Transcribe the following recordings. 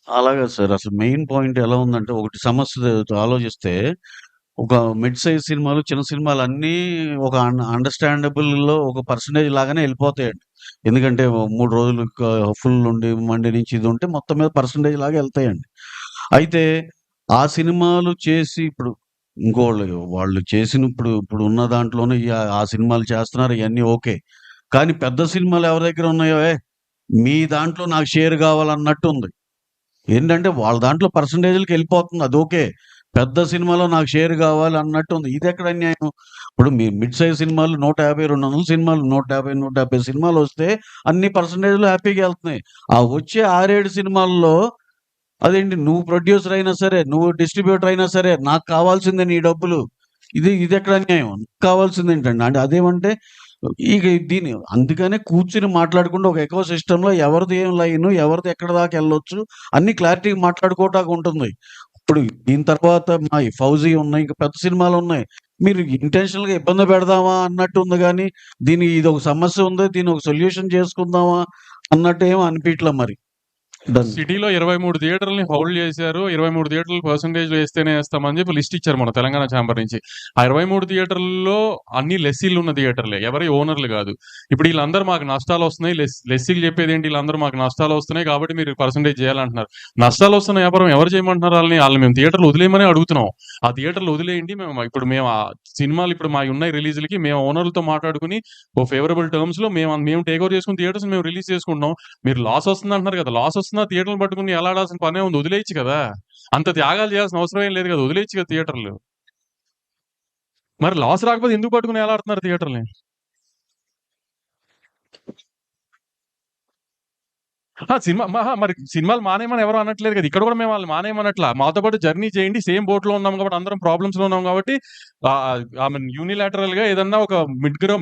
అలాగా సార్. అసలు main point ఎలా ఉందంటే, ఒకటి సమస్య ఆలోచిస్తే, ఒక మిడ్ సైజ్ సినిమాలు, చిన్న సినిమాలు అన్నీ ఒక అండర్‌స్టాండబుల్‌లో ఒక పర్సెంటేజ్ లాగానే ఎళ్ళిపోతాయండి. ఎందుకంటే 3 రోజులు ఫుల్ ఉండి, మండే నుంచి ఇది ఉంటే మొత్తం మీద పర్సెంటేజ్ లాగా ఎళ్తాయండి. అయితే ఆ సినిమాలు చేసి ఇప్పుడు వాళ్ళు చేసిన ఇప్పుడు ఉన్న దాంట్లోనే ఆ సినిమాలు చేస్తున్నారు ఇయన్నీ ఓకే. కానీ పెద్ద సినిమాలు ఎవరి దగ్గర ఉన్నాయో, మీ దాంట్లో నాకు షేర్ కావాలన్నట్టుంది. ఏంటంటే వాళ్ళ దాంట్లో పర్సెంటేజ్‌లకెళ్ళిపోతుంది. అదోకే. పెద్ద సినిమాలో నాకు షేర్ గావాలి అన్నట్టుంది. ఇదెక్కడ అన్యాయం? ఇప్పుడు మీ మిడ్ సైజ్ సినిమాలు 150, 200 సినిమాలు 150, 170 సినిమాలొస్తే అన్ని పర్సెంటేజ్‌లు హ్యాపీగా ఎళ్తున్నాయి. ఆ వచ్చే 6, 7 సినిమాల్లో అదేంటి నువ్వు ప్రొడ్యూసర్ అయినా సరే, నువ్వు డిస్ట్రిబ్యూటర్ అయినా సరే, నాకు కావాల్సిందే నీ డబ్బులు. ఇదెక్కడ అన్యాయం? కావాల్సిందేంటండి? అంటే అదేమంటే ఇక అందుకనే కూర్చొని మాట్లాడుకుంటూ ఒక ఎకో సిస్టమ్‌లో ఎవరిది ఏం లైను, ఎవరిది ఎక్కడి దాకా ఎళ్ళొచ్చు అన్నీ క్లారిటీగా మాట్లాడుకోవటానికి ఉంటుంది. ఇప్పుడు దీని తర్వాత మా ఈ 'ఫౌజీ' ఉన్నాయి. ఇంకా పెద్ద సినిమాలున్నాయి. మీరు ఇంటెన్షనల్‌గా ఇబ్బంది పెడదామా అన్నట్టుంది గానీ, ఇదొక సమస్య ఉంది. దీన్ని ఒక సొల్యూషన్ చేసుకుందామా అన్నట్టు ఏమి అనిపియట్లా మరి. డన్. సిటీలో 23 థియేటర్‌లని హోల్డ్ చేశారు. 23 థియేటర్లు పర్సెంటేజ్‌లో ఏస్తేనే ఏస్తామని చెప్పి లిస్ట్ ఇచ్చారు మన తెలంగాణ ఛాంబర్ నుంచి. ఆ 23 థియేటర్లలో అన్ని లెస్సీలు ఉన్న థియేటర్లే. ఎవరి ఓనర్‌లు కాదు. ఇప్పుడు వీళ్ళందరూ మాకు నష్టాలొస్తున్నాయి. లెస్సీలు చెప్పేదేంటి వీళ్ళందరూ మాకు నష్టాలొస్తున్నాయి కాబట్టి మీరు పర్సెంటేజ్ చేయాలంటున్నారు. నష్టాలొస్తున్న వ్యాపారం ఎవరు చేయమంటున్నారు ఆళ్ళని? ఆళ్ళని మేము థియేటర్లు వదిలేయమనే అడుగుతున్నాం. ఆ థియేటర్లు వదిలేయండి. మేము ఆ సినిమాలు ఇప్పుడు మాయున్నాయి రిలీజ్‌లకి మేము ఓనర్‌లతో మాట్లాడుకొని ఓ ఫేవరబుల్ టర్మ్స్‌లో మేము టేక్ ఓవర్ చేసుకుని థియేటర్స్ మేము రిలీజ్ చేసుకుంటున్నాం. మీరు లాస్ వస్తుంది అంటున్నారు కదా! లాస్ వస్తున్నా థియేటర్‌లు పట్టుకొని ఎలాడాల్సిన పనే ఉంది. వదిలేయొచ్చు కదా! అంత త్యాగాలు చేయాల్సిన అవసరం ఏం లేదు కదా! వదిలేయొచ్చు కదా థియేటర్‌లు. మరి లాస్ రాకపోతే ఎందుకు పట్టుకొని ఎలాడుతున్నారు థియేటర్‌లని? మరి సినిమాలు మానేయమని ఎవరు అనట్లేదు కదా! ఇక్కడ కూడా మేము వాళ్ళని మానేయమనట్లా. మాతో పాటు జర్నీ చేయండి. సేమ్ బోట్‌లో ఉన్నాం కాబట్టి అందరం ప్రాబ్లమ్స్‌లో ఉన్నాం కాబట్టి ఐ మీన్ యూనిలాటరల్‌గా ఏదన్నా ఒక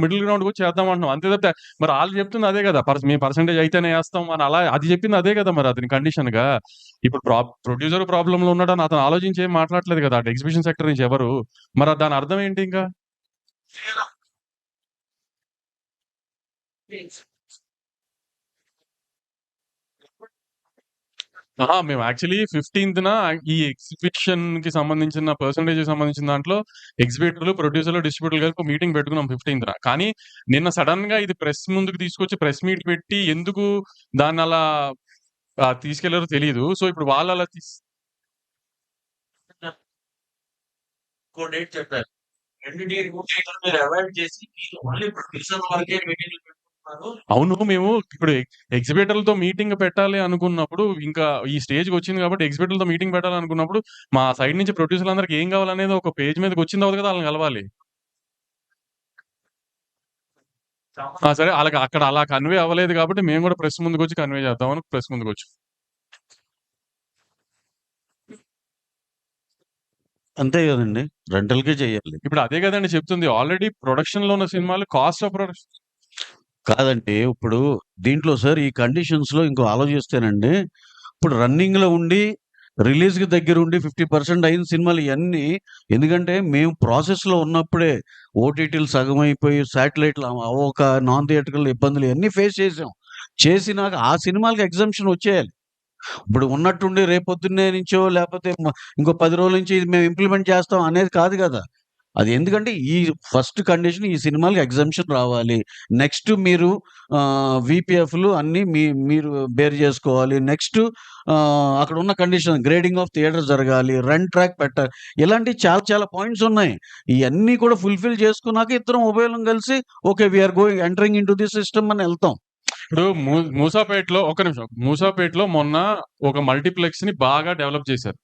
మిడిల్ గ్రౌండ్ కూడా చేద్దాం అంటున్నాం. అంతే తప్పితే మరి ఆళ్ళు చెప్తుంది అదే కదా! మేము పర్సెంటేజ్ అయితేనే ఏస్తాం అని అలా అది చెప్పింది అదే కదా! మరి అతని కండిషన్‌గా. ఇప్పుడు ప్రొడ్యూసర్ ప్రాబ్లమ్‌లో ఉన్నాడని అతను ఆలోచించి ఏం మాట్లాడట్లేదు కదా! అటు ఎగ్జిబిషన్ సెక్టర్ నుంచి ఎవరు. మరి దాని అర్థం ఏంటి ఇంకా? మేము యాక్చువల్లీ 15న ఈ ఎగ్జిబిషన్‌కి సంబంధించిన పర్సెంటేజ్‌కి సంబంధించిన దాంట్లో ఎగ్జిబిటర్‌లు, ప్రొడ్యూసర్‌లు, డిస్ట్రిబ్యూటర్లు కలిపి ఒక మీటింగ్ పెట్టుకున్నాం 15న. కానీ నిన్న సడెన్‌గా ఇది ప్రెస్ ముందుకు తీసుకొచ్చి ప్రెస్ మీట్ పెట్టి ఎందుకు దాన్నలా తీసుకెళ్లారో తెలీదు. సో, ఇప్పుడు వాళ్ళలా ఇంకో డేట్ చెప్పారు. 2 డేట్‌లు మీరు అవాయిడ్ చేసి మీరు ఓన్లీ ప్రొడ్యూసర్ వరకే మీటింగ్‌లు పెట్టుకుంటున్నారు. అవును. మేము ఇప్పుడు ఎగ్జిబిటర్‌లతో మీటింగ్ పెట్టాలి అనుకున్నప్పుడు, ఇంకా ఈ స్టేజ్‌కొచ్చింది కాబట్టి ఎగ్జిబిటర్‌లతో మీటింగ్ పెట్టాలనుకున్నప్పుడు, మా సైడ్ నుంచి ప్రొడ్యూసర్‌లందరికి ఏం కావాలనేది ఒక పేజ్ మీదకొచ్చిన తర్వాత కదా ఆళ్ళని కలవాలి. సరే ఆళ్ళకి అక్కడ అలా కన్వే అవ్వలేదు కాబట్టి మేము కూడా ప్రెస్ ముందుకొచ్చి కన్వే చేద్దామని ప్రెస్ ముందుకొచ్చాం. అంతే గదండీ! రెంటల్‌కే చేయాలి. ఇప్పుడు అదే కదండీ చెప్తుంది. ఆల్రెడీ ప్రొడక్షన్‌లో ఉన్న సినిమాలు కాస్ట్ ఆఫ్ ప్రొడక్షన్ కాదండి. ఇప్పుడు దీంట్లో సార్ ఈ కండిషన్స్‌లో ఇంకో ఆలోచిస్తేనండి, ఇప్పుడు రన్నింగ్‌లో ఉండి, రిలీజ్‌కి దగ్గరుండి 50% అయిన సినిమాలు ఇయన్నీ ఎందుకంటే మేము ప్రాసెస్‌లో ఉన్నప్పుడే ఓటీటీలు సగమైపోయి, శాటిలైట్‌లు అవ్వక, నాన్ థియేట్రికల్ ఇబ్బందులు ఇయన్నీ ఫేస్ చేసాం. చేసినాక ఆ సినిమాలకి ఎగ్జంప్షన్ వచ్చేయాలి. ఇప్పుడు ఉన్నట్టుండి రేపొద్దున్నే నుంచో లేపోతే ఇంకో 10 రోజుల నుంచి ఇది మేము ఇంప్లిమెంట్ చేస్తాం అనేది కాదు గదా! అది ఎందుకంటే ఈ ఫస్ట్ కండిషన్ ఈ సినిమాలకి ఎగ్జంప్షన్ రావాలి. నెక్స్ట్ మీరు వీపీఎఫ్‌లు అన్నీ మీరు బేర్ జేసుకోవాలి. నెక్స్ట్ అక్కడున్న కండిషన్ గ్రేడింగ్ ఆఫ్ థియేటర్ జరగాలి. రన్ ట్రాక్ పెట్టాలి. ఇలాంటివి చాలా చాలా పాయింట్స్ ఉన్నాయి. ఇయన్నీ కూడా ఫుల్‌ఫిల్ చేసుకున్నాక ఇద్దరం ఉభయులం కలిసి okay. We are entering into the system అని ఎళ్తాం. ఇప్పుడు మూసాపేటలో ఒక్క నిమిషం. మూసాపేటలో మొన్న ఒక మల్టీప్లెక్స్‌ని బాగా డెవలప్ చేశారు.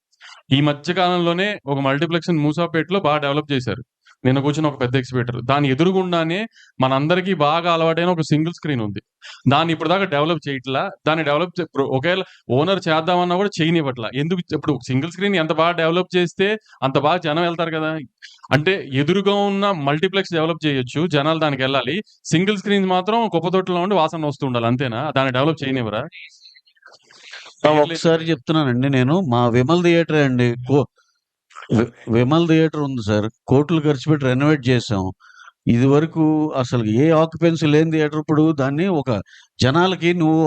ఈ మధ్య కాలంలోనే ఒక మల్టీప్లెక్స్‌ని మూసాపేటలో బాగా డెవలప్ చేశారు. నిన్న కూర్చున్న ఒక పెద్ద ఎగ్జిబిటర్. దాని ఎదురుగుండానే మనందరికీ బాగా అలవాటైన ఒక సింగిల్ స్క్రీన్ ఉంది. దాన్ని ఇప్పటిదాకా డెవలప్ చేయట్లా. దాన్ని డెవలప్ ఒకవేళ ఓనర్ చేద్దామన్నా కూడా చేయనివ్వట్లా. ఎందుకు ఇప్పుడు సింగిల్ స్క్రీన్ ఎంత బాగా డెవలప్ చేస్తే అంత బాగా జనం వెళ్తారు కదా! అంటే ఎదురుగా ఉన్న మల్టీప్లెక్స్ డెవలప్ చేయొచ్చు. జనాలు దానికెళ్ళాలి. సింగిల్ స్క్రీన్స్ మాత్రం కుప్పతొట్టులో ఉండి వాసన వస్తూ ఉండాలి అంతేనా? దాన్ని డెవలప్ చేయనివ్వరా? ఒకసారి చెప్తున్నానండి నేను. మా విమల్ థియేటరే అండి. విమల్ థియేటర్ ఉంది సార్. కోట్లు ఖర్చు పెట్టి రెనోవేట్ చేసాం. ఇదివరకు అసలు ఏ ఆక్యుపెన్సీ లేని థియేటర్ ఇప్పుడు దాన్ని ఒక జనాలకి నువ్వు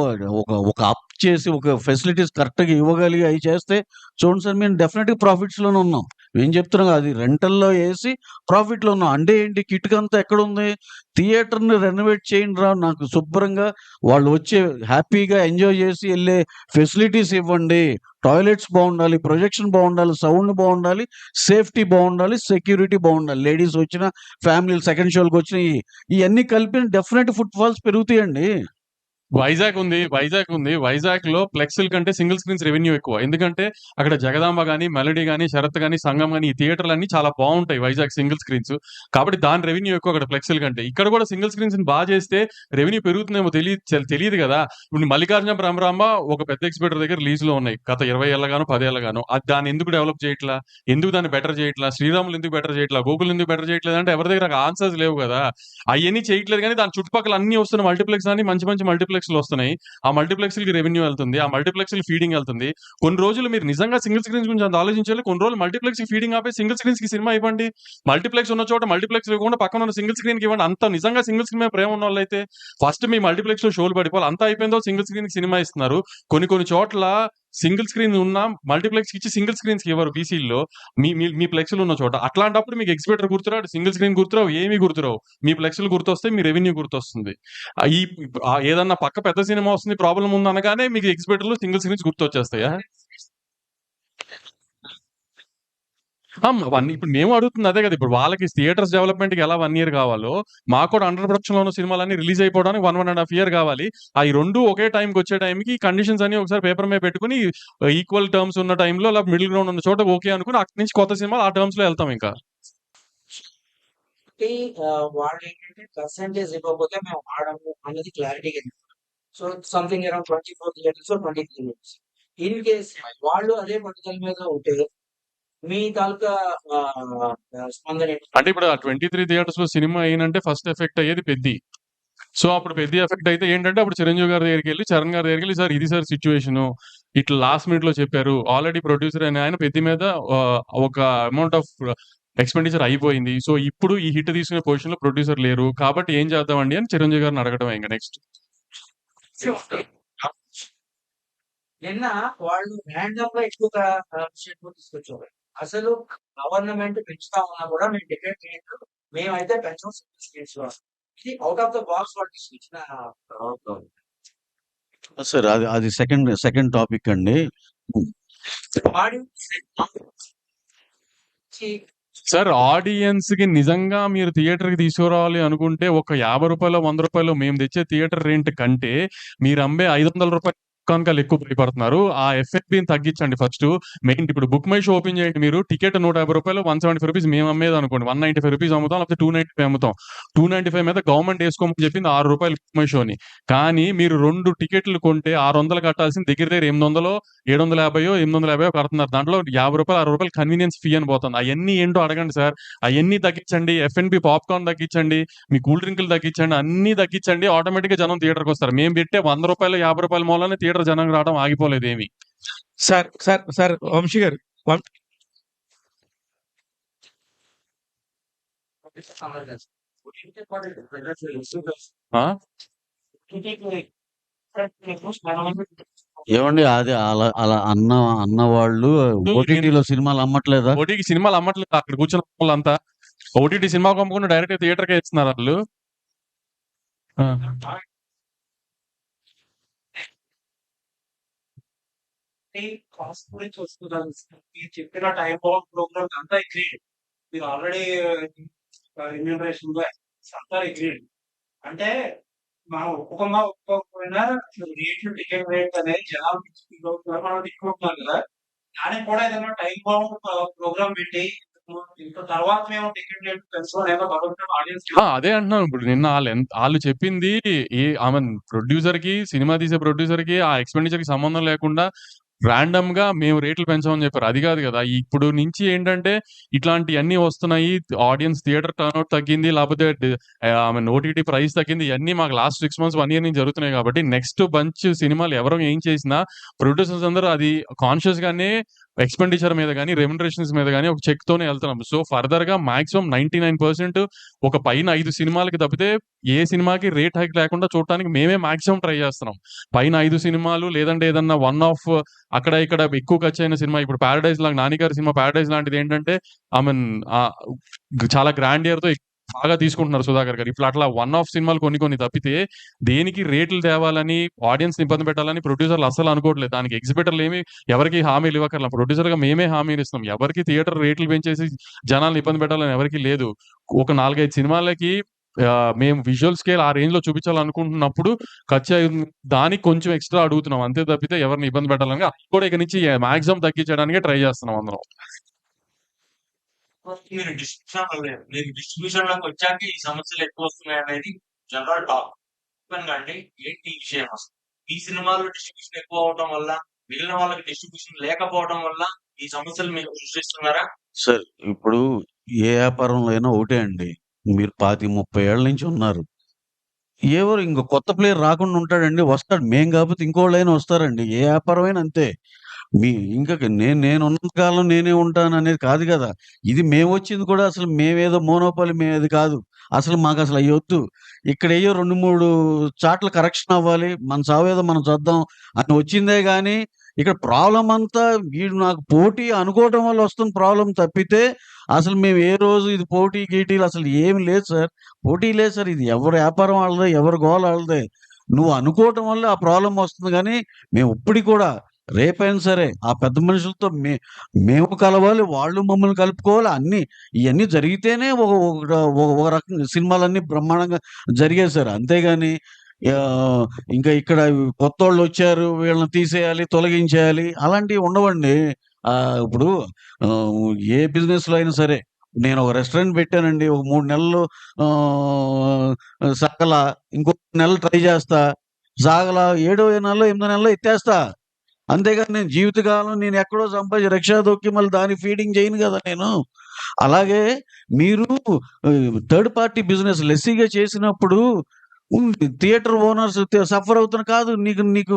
ఒక చేసి ఒక ఫెసిలిటీస్ కరెక్ట్‌గా ఇవ్వగలిగి అయి చేస్తే చూడండి సార్ మేము డెఫినిట్‌గా ప్రాఫిట్స్‌లోనే ఉన్నాం. మేము చెప్తున్నాం అది రెంటల్‌లో ఏసి ప్రాఫిట్‌లో ఉన్నాం. అంటే ఏంటి కిటుకంతా ఎక్కడుంది? థియేటర్‌ని రెనోవేట్ చేయండిరా నాకు శుభ్రంగా వాళ్ళు వచ్చి హ్యాపీగా ఎంజాయ్ చేసి ఎళ్ళే ఫెసిలిటీస్ ఇవ్వండి. టాయిలెట్స్ బావుండాలి, ప్రొజెక్షన్ బావుండాలి, సౌండ్ బావుండాలి, సేఫ్టీ బావుండాలి, సెక్యూరిటీ బావుండాలి. లేడీస్ వచ్చిన, ఫ్యామిలీలు సెకండ్ షో‌లకొచ్చిన ఇయన్నీ కలిపి డెఫినెట్ ఫుట్ ఫాల్స్ పెరుగుతాయండి. వైజాగ్ ఉంది. వైజాగ్‌లో ఫ్లెక్స్‌ల కంటే సింగిల్ స్క్రీన్స్ రెవెన్యూ ఎక్కువ. ఎందుకంటే అక్కడ జగదాంబ గాని, మెలోడీ గాని, శరత్ గాని, సంగం గాని ఈ థియేటర్‌లన్నీ చాలా బావుంటాయి వైజాగ్ సింగిల్ స్క్రీన్స్. కాబట్టి దాని రెవెన్యూ ఎక్కువ అక్కడ ఫ్లెక్స్‌ల కంటే. ఇక్కడ కూడా సింగిల్ స్క్రీన్స్‌ని చేస్తే రెవెన్యూ పెరుగుతుందేమో తెలీదు గదా! ఇప్పుడు మల్లికార్జున భ్రమరాంబ ఒక పెద్ద ఎగ్జిబిటర్ దగ్గర లీజ్‌లో ఉన్నాయి. గత 20 ఏళ్లగానో, 10 ఏళ్లగానో. దాన్ని ఎందుకు డెవలప్ చేయట్లా? ఎందుకు దాన్ని బెటర్ చేయట్లా? శ్రీరాములు ఎందుకు బెటర్ చేయట్లా? గోకుల్ ఎందుకు బెటర్ చేయట్లేదంటే ఎవరి దగ్గర ఆన్సర్స్ లేవు గదా! అయన్నీ చేయట్లేదు గానీ దాని చుట్టుపక్కల అన్నీ వస్తున్న మల్టీప్లెక్స్ అన్ని మంచి మంచి మల్టీప్లెక్స్‌లు వస్తున్నాయి. ఆ మల్టీప్లెక్స్‌లకి రెవెన్యూ వెళ్తుంది. ఆ మల్టీప్లెక్స్‌లకి ఫీడింగ్ వెళ్తుంది. కొన్ని రోజులు మీరు నిజంగా సింగిల్ స్క్రీన్స్ గురించి అంత ఆలోచించాలి. కొన్ని రోజులు మల్టీప్లెక్స్‌కి ఫీడింగ్ ఆపేసి సింగిల్ స్క్రీన్స్‌కి సినిమా ఇవ్వండి. మల్టీప్లెక్స్ ఉన్న చోట మల్టీప్లెక్స్ ఇవ్వకుండా పక్కన ఉన్న సింగిల్ స్క్రీన్‌కి ఇవ్వండి. అంత నిజంగా సింగిల్ స్క్రీన్ మీద ప్రేమ ఉన్నోళ్ళైతే ఫస్ట్ మీ మల్టీప్లెక్స్‌లో షోలు పడిపోవాలి. అంతా అయిపోయిందో సింగిల్ స్క్రీన్‌కి సినిమా ఇస్తున్నారు. కొన్ని కొన్ని చోట్ల సింగిల్ స్క్రీన్ ఉన్న మల్టీప్లెక్స్‌కి ఇచ్చి సింగిల్ స్క్రీన్స్‌కి ఇవ్వరు బీసీల్లో. మీ మీ మీ ఫ్లెక్స్‌లు ఉన్న చోట. అట్లాంటప్పుడు మీకు ఎగ్జిబిటర్ గుర్తురాడు, సింగిల్ స్క్రీన్ గుర్తురావు, ఏమీ గుర్తురావు. మీ ఫ్లెక్స్‌లు గుర్తొస్తాయి, మీ రెవెన్యూ గుర్తొస్తుంది. ఈ ఏదన్నా పక్క పెద్ద సినిమా వస్తుంది, ప్రాబ్లమ్ ఉంది అనగానే మీకు ఎగ్జిబిటర్‌లో సింగిల్ స్క్రీన్స్ గుర్తొచ్చేస్తాయా? ఇప్పుడు మేము అడుగుతుంది అదే కదా! ఇప్పుడు వాళ్ళకి థియేటర్స్ డెవలప్‌మెంట్‌కి ఎలా 1 ఇయర్ కావాలో, మాకు కూడా అండర్ ప్రొడక్షన్‌లో ఉన్న సినిమాలన్నీ రిలీజ్ అయిపోవడానికి 1 ఇయర్ కావాలి. ఈ 2 ఒకే టైమ్‌కొచ్చే టైమ్‌కి ఈ కండిషన్స్ అన్ని ఒకసారి పేపర్ మీద పెట్టుకొని ఈక్వల్ టర్మ్స్ ఉన్న టైమ్‌లో మిడిల్ గ్రౌండ్ ఉన్న చోట ఓకే అనుకుని అక్కడి నుంచి కొత్త సినిమాలు ఆ టర్మ్స్‌లో ఎళ్తాం ఇంకా. కాబట్టి వాళ్ళేంటంటే పర్సెంటేజ్ ఇవ్వకపోతే మేము ఆడము అన్నది క్లారిటీగా చెప్పారు. So something around 24 theatres, 23 theatres. In case వాళ్ళు అదే పట్టుదల మీద ఉంటే మీ తాలూకా స్పందన ఏంటి? అంటే ఇప్పుడు ఆ 23 థియేటర్స్‌లో సినిమా అయిందంటే ఫస్ట్ ఎఫెక్ట్ అయ్యేది పెద్ది. సో అప్పుడు పెద్ద ఎఫెక్ట్ అయితే ఏంటంటే అప్పుడు చిరంజీవి గారి దగ్గరికెళ్ళి, చరణ్ గారి దగ్గరికెళ్ళి సార్ ఇది సార్ సిట్యుయేషను. ఇట్లా లాస్ట్ మినిట్‌లో చెప్పారు. ఆల్రెడీ ప్రొడ్యూసర్ అనే ఆయన పెద్ది మీద ఒక అమౌంట్ ఆఫ్ ఎక్స్‌పెండిచర్ అయిపోయింది. సో ఇప్పుడు ఈ హిట్ తీసుకునే పొజిషన్‌లో ప్రొడ్యూసర్ లేరు. కాబట్టి ఏం చేద్దామండి అని చిరంజీవి గారిని అడగటమే ఇంక నెక్స్ట్. నిన్న వాళ్ళు ర్యాండమ్ గా ఎక్కువగా విషయం తీసుకొచ్చారు. అసలు గవర్నమెంట్ పెంచుతా ఉన్నా కూడా మేము టికెట్ రేట్లు మేమైతే పెంచం స్టేట్స్ లో. ఇది అవుట్ ఆఫ్ ద బాక్స్ వాళ్ళు తీసుకొచ్చిన సార్ అది సెకండ్ టాపిక్ అండి. సార్ ఆడియన్స్‌కి నిజంగా మీరు థియేటర్‌కి తీసుకురావాలి అనుకుంటే ఒక రూ. 50, రూ. 100 మేము తెచ్చే థియేటర్ రెంట్ కంటే మీరు అమ్మే రూ. 500 కనుక ఎక్కువ భయపడుతున్నారు. ఆ ఎఫ్ఎఫ్‌బిని తగ్గించండి ఫస్టు. మెయిన్ ఇప్పుడు బుక్ మై షో ఓపెన్ చేయండి మీరు. టికెట్ రూ. 150, రూ. 175 మేము అమ్మేదనుకోండి. రూ. 195 అమ్ముతాం. లేకపోతే 295 అమ్ముతాం. 295 మీద గవర్నమెంట్ ఏసుకోమని చెప్పింది రూ. 6 బుక్ మై షోని. కానీ మీరు 2 టికెట్లు కొంటే 600 కట్టాల్సింది దగ్గర దగ్గర 800, 750, 850 కడుతున్నారు. దాంట్లో రూ. 50, రూ. 60 కన్వీనియన్స్ ఫీ అని పోతుంది. అయన్నీ ఏంటో అడగండి సార్. అయన్నీ తగ్గించండి. ఎఫ్&బి పాప్‌కార్న్ తగ్గించండి. మీ కూల్ డ్రింకులు తగ్గించండి. అన్నీ తగ్గించండి. ఆటోమేటిక్‌గా జనం థియేటర్‌కొస్తారు. మేము పెట్టే రూ. 100, రూ. 50 మూలనే థియేటర్ జనం రావడం ఆగిపోలేదేమి. సార్ వంశీ గారు ఆ? ఏవండి అది అలా అన్న వాళ్ళు ఓటీటీలో సినిమాలు అమ్మట్లేదా? ఓటీటీ సినిమాలు అమ్మట్లేదు. అక్కడ కూర్చున్న వాళ్ళంతా ఓటీటీ సినిమా అమ్ముకుని డైరెక్ట్ థియేటర్‌కే ఇస్తున్నారు వాళ్ళు. ఆ. కాస్ట్ గురించి వస్తున్నారు. మీరు చెప్పిన టైం బౌండ్ ప్రోగ్రామ్ అంతా అగ్రీడ్. మీరు ఆల్రెడీ రెమ్యూనరేషన్ అంతా అగ్రీడ్. అంటే మనం ఒప్పుకోకపోయినా రేట్లు టికెట్ రేట్ అనేది జనాలు మనం తీసుకుంటున్నాం కదా. దానికి కూడా ఏదైనా టైం బౌండ్ ప్రోగ్రామ్ పెట్టి తర్వాత మేము టికెట్ రేట్ పెంచుకోవాలి ఆడియన్స్. అదే అంటున్నాను. ఇప్పుడు నిన్న ఆళ్ళు చెప్పింది ప్రొడ్యూసర్‌కి, సినిమా తీసే ప్రొడ్యూసర్‌కి ఆ ఎక్స్‌పెండిచర్‌కి సంబంధం లేకుండా రాండమ్‌గా మేము రేట్లు పెంచామని చెప్పారు. అది కాదు కదా! ఇప్పుడు నుంచి ఏంటంటే ఇట్లాంటియన్నీ వస్తున్నాయి. ఆడియన్స్ థియేటర్ టర్నౌట్ తగ్గింది. లేకపోతే ఓటీటీ ప్రైస్ తగ్గింది. ఇయన్నీ మాకు లాస్ట్ 6 మంత్స్, 1 ఇయర్ నుంచి జరుగుతున్నాయి కాబట్టి నెక్స్ట్ బంచ్ సినిమాలు ఎవరు ఏం చేసినా ప్రొడ్యూసర్స్ అందరూ అది కాన్షియస్‌గానే ఎక్స్‌పెండిచర్ మీద గాని, రెమ్యునరేషన్స్ మీద గాని ఒక చెక్‌తోనే ఎళ్తున్నాం. సో, ఫర్దర్‌గా మాక్సిమం 99% ఒక పైన 5 సినిమాలకి తప్పితే ఏ సినిమాకి రేట్ హైక్ లేకుండా చూడటానికి మేమే మాక్సిమం ట్రై చేస్తున్నాం. పైన 5 సినిమాలు లేదంటే ఏదన్నా వన్ ఆఫ్ అక్కడ ఇక్కడ ఎక్కువ ఖర్చయిన సినిమా ఇప్పుడు 'పారడైజ్' లాగా 'నాని' గారి సినిమా 'పారడైజ్' లాంటిదేంటంటే ఐ మీన్ చాలా గ్రాండియర్‌తో బాగా తీసుకుంటున్నారు 'సుధాకర్' గారు. ఇప్పుడు అట్లా వన్ ఆఫ్ సినిమాలు కొన్ని తప్పితే దేనికి రేట్లు తేవాలని, ఆడియన్స్‌ని ఇబ్బంది పెట్టాలని ప్రొడ్యూసర్‌లు అస్సలు అనుకోవట్లేదు. దానికి ఎగ్జిబిటర్‌లేమి ఎవరికీ హామీలు ఇవ్వక్కర్ల. ప్రొడ్యూసర్‌గా మేమే హామీలిస్తున్నాం. ఎవరికీ థియేటర్ రేట్లు పెంచేసి జనాల్ని ఇబ్బంది పెట్టాలని ఎవరికీ లేదు. ఒక 4, 5 సినిమాలకి మేము విజువల్ స్కేల్ ఆ రేంజ్‌లో చూపించాలనుకుంటున్నప్పుడు దానికి కొంచెం ఎక్స్‌ట్రా అడుగుతున్నాం. అంతే తప్పితే ఎవరిని ఇబ్బంది పెట్టాలని అది కూడా ఇక నుంచి మాక్సిమం తగ్గించడానికే ట్రై చేస్తున్నాం అందరం. మీరు డిస్ట్రిబ్యూషన్ లోకి వచ్చాక ఈ సమస్యలు ఎక్కువ వస్తున్నాయి అనేది జనరల్ టాక్. అంటే ఏంటి ఈ విషయం అసలు? ఈ సినిమాలో డిస్ట్రిబ్యూషన్ ఎక్కువ అవడం వల్ల మిగిలిన వాళ్ళకి డిస్ట్రిబ్యూషన్ లేకపోవడం వల్ల ఈ సమస్యలు మీరు సృష్టిస్తున్నారా? సార్ ఇప్పుడు ఏ వ్యాపారంలో అయినా ఒకటే అండి. మీరు 25, 30 ఏళ్ల నుంచి ఉన్నారు. ఎవరు ఇంకో కొత్త ప్లేయర్ రాకుండా ఉంటాడండి? వస్తాడు. మేము కాకపోతే ఇంకోళ్ళైనా వస్తారండి. ఏ వ్యాపారమైనా అంతే. ఇంకా నేనున్నంత కాలం నేనే ఉంటాననేది కాదు గదా! ఇది మేమొచ్చింది కూడా అసలు మేమేదో మోనోపాలి మేమది కాదు. అసలు మాకసలు అయ్యొద్దు. ఇక్కడెయ్యో 2, 3 చాట్ల కరెక్షన్ అవ్వాలి. మన చావేదో మనం చద్దాం అని వచ్చిందే గానీ, ఇక్కడ ప్రాబ్లమ్ అంతా వీడు నాకు పోటీ అనుకోవటం వల్ల వస్తున్న ప్రాబ్లమ్ తప్పితే, అసలు మేము ఏ రోజు ఇది పోటీ గీటీలు అసలు ఏమి లేదు సార్. పోటీ లేదు సార్. ఇది ఎవరి వ్యాపారం ఆళ్ళదే, ఎవరి గోల ఆళ్ళదే. నువ్వు అనుకోవటం వల్ల ఆ ప్రాబ్లమ్ వస్తుంది గానీ, మేము ఇప్పటికి కూడా రేపైనా సరే ఆ పెద్ద మనుషులతో మేము కలవాలి, వాళ్ళు మమ్మల్ని కలుపుకోవాలి. ఇయన్నీ జరిగితేనే ఒక రకంగా సినిమాలన్నీ బ్రహ్మాండంగా జరిగాయి సార్. అంతేగాని ఇంకా ఇక్కడ కొత్తోళ్ళొచ్చారు, వీళ్ళని తీసేయాలి, తొలగించేయాలి అలాంటివి ఉండవండి. ఇప్పుడు ఏ బిజినెస్‌లో అయినా సరే నేను ఒక రెస్టారెంట్ పెట్టానండి. ఒక 3 నెలలు సాగలా. ఇంకో నెలలు ట్రై చేస్తా. సాగలా. ఏడో నెలలో, ఎనిమిదో నెలలో ఎత్తేస్తా. అంతేగాని నేను జీవితకాలం నేనెక్కడో సంపాదించి రిక్షా తొక్కి మళ్ళీ దానికి ఫీడింగ్ చేయను గదా నేను. అలాగే మీరు థర్డ్ పార్టీ బిజినెస్ లెస్సీగా చేసినప్పుడు థియేటర్ ఓనర్స్ సఫర్ అవుతున్న కాదు. నీకు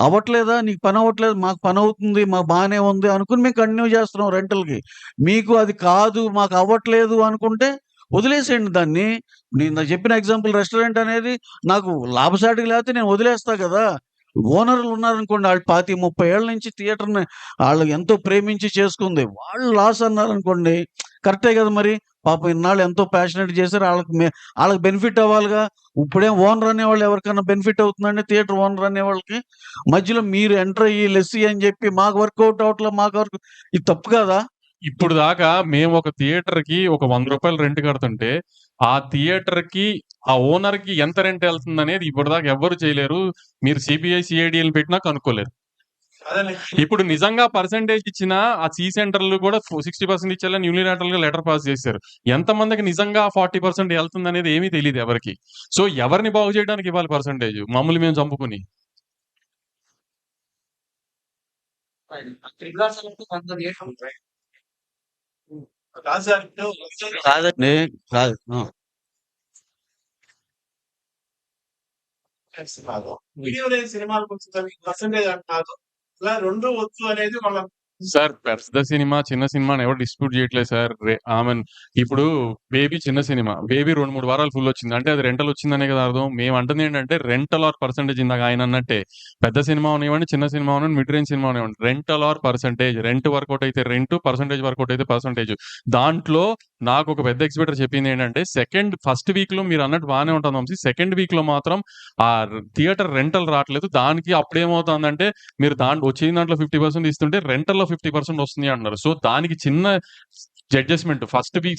అవ్వట్లేదా? నీకు పనవ్వట్లేదు. మాకు పనవుతుంది. మాకు బానే ఉంది అనుకుని మేము కంటిన్యూ చేస్తున్నాం రెంటల్‌కి. మీకు అది కాదు, మాకు అవ్వట్లేదు అనుకుంటే వదిలేసేయండి దాన్ని. నేను చెప్పిన ఎగ్జాంపుల్ రెస్టారెంట్ అనేది నాకు లాభసాటిగా లేకపోతే నేను వదిలేస్తా గదా! ఓనర్‌లు ఉన్నారనుకోండి. ఆళ్ళు 25, 30 ఏళ్ల నుంచి థియేటర్‌ని ఆళ్ళు ఎంతో ప్రేమించి చేసుకుంది. వాళ్ళు లాస్ అన్నారనుకోండి. కరెక్టే గదా మరి. పాపం ఇన్నాళ్ళు ఎంతో ప్యాషనేట్ చేశారు. ఆళ్ళకి బెనిఫిట్ అవ్వాలిగా. ఇప్పుడేం ఓనర్ అనేవాళ్ళు ఎవరికన్నా బెనిఫిట్ అవుతుందండి థియేటర్ ఓనర్ అనేవాళ్ళకి? మధ్యలో మీరు ఎంటర్ అయ్యి లెస్సీ అని చెప్పి మాకు వర్కౌట్ అవ్వట్లే, ఇది తప్పు కాదా? ఇప్పుడు దాకా మేము ఒక థియేటర్‌కి ఒక ₹100 రెంట్ కడుతుంటే, ఆ థియేటర్‌కి ఆ ఓనర్‌కి ఎంత రెంట్ ఎళ్తుందనేది ఇప్పటిదాకా ఎవ్వరు చేయలేరు. మీరు సీబీఐ, సీఐడీఎల్‌ని పెట్టినా కనుక్కోలేరు. ఇప్పుడు నిజంగా పర్సెంటేజ్ ఇచ్చినా ఆ సెంటర్‌లు కూడా 60% ఇచ్చేయాలని యూనిలాటరల్‌గా లెటర్ పాస్ చేశారు. ఎంతమందికి నిజంగా 40% ఎళ్తుందనేది ఏమీ తెలీదు ఎవరికీ. సో, ఎవరిని బాగు చేయడానికి ఇవ్వాలి పర్సెంటేజ్? మమ్మల్ని మేము చంపుకొని. కాదు సార్ కాదండి. కాదు. వీడియో లేని సినిమాలకు వచ్చేసరికి పర్సెంటేజ్ అంటున్నారు. ఇలా 2 వచ్చు అనేది వాళ్ళ సార్ పెద్ద సినిమా, చిన్న సినిమాని ఎవరు డిస్ప్యూట్ చేయట్లేదు సార్. ఇప్పుడు 'బేబీ' చిన్న సినిమా. 'బేబీ' 2, 3 వారాలు ఫుల్ వచ్చింది. అంటే అది రెంటల్ వచ్చిందనే కదా అర్థం. మేము అంటుంది ఏంటంటే రెంటల్ ఆర్ పర్సెంటేజ్ ఇందాక ఆయన అన్నట్టే. పెద్ద సినిమా అవనివ్వండి, చిన్న సినిమా అవనివ్వండి, మిడ్ రేంజ్ సినిమా అవనివ్వండి. Rental or percentage. Rent workout అయితే రెంట్, పర్సెంటేజ్ వర్కౌట్ అయితే పర్సెంటేజ్. దాంట్లో నాకు ఒక పెద్ద ఎగ్జిబిటర్ చెప్పింది ఏంటంటే ఫస్ట్ వీక్‌లో మీరు అన్నట్టు బానే ఉంటుంది వంశీ. సెకండ్ వీక్‌లో మాత్రం ఆ థియేటర్ రెంటల్ రావట్లేదు. దానికి అప్పుడేమవుతుందంటే మీరు వచ్చిన దాంట్లో 50% ఇస్తుంటే రెంటల్‌లో 50% వస్తుంది అంటున్నారు. సో, దానికి చిన్న అడ్జస్ట్‌మెంట్